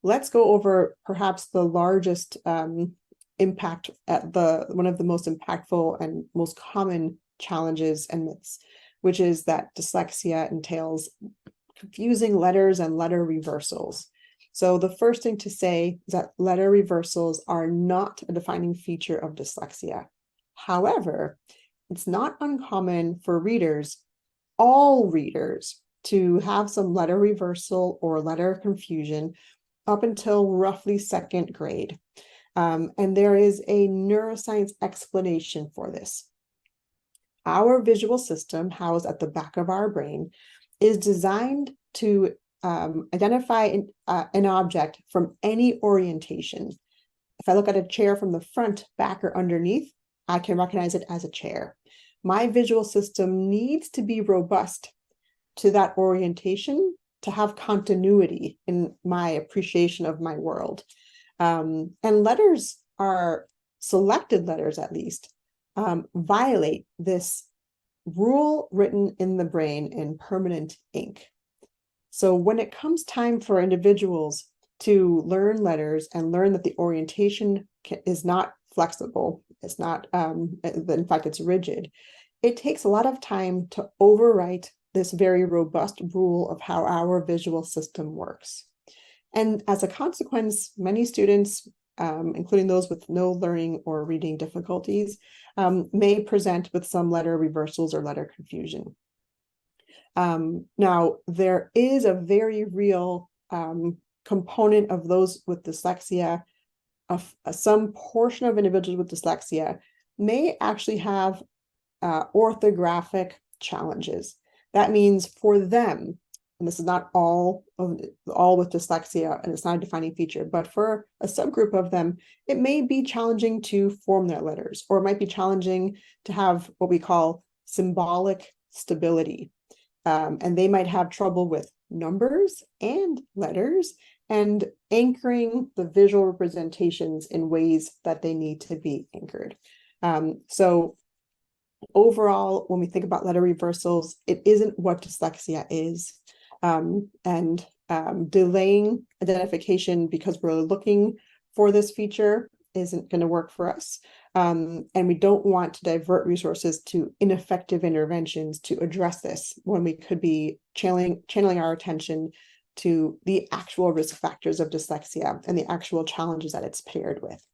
let's go over perhaps the largest impact at one of the most impactful and most common challenges and myths, which is that dyslexia entails confusing letters and letter reversals. So the first thing to say is that letter reversals are not a defining feature of dyslexia. However, it's not uncommon for all readers, to have some letter reversal or letter confusion up until roughly second grade. And there is a neuroscience explanation for this. Our visual system, housed at the back of our brain, is designed to identify an object from any orientation. If I look at a chair from the front, back, or underneath, I can recognize it as a chair. My visual system needs to be robust to that orientation to have continuity in my appreciation of my world. And letters are, selected letters at least, violate this rule written in the brain in permanent ink. So when it comes time for individuals to learn letters and learn that the orientation is not flexible, it's not, in fact, it's rigid, it takes a lot of time to overwrite this very robust rule of how our visual system works. And as a consequence, many students, including those with no learning or reading difficulties, may present with some letter reversals or letter confusion. Now, there is a very real component of those with dyslexia. Some portion of individuals with dyslexia may actually have orthographic challenges. That means for them, and this is not all with dyslexia, and it's not a defining feature, but for a subgroup of them, it may be challenging to form their letters, or it might be challenging to have what we call symbolic stability. And they might have trouble with numbers and letters and anchoring the visual representations in ways that they need to be anchored. So overall, when we think about letter reversals, it isn't what dyslexia is. And delaying identification because we're looking for this feature isn't going to work for us. And we don't want to divert resources to ineffective interventions to address this when we could be channeling our attention to the actual risk factors of dyslexia and the actual challenges that it's paired with.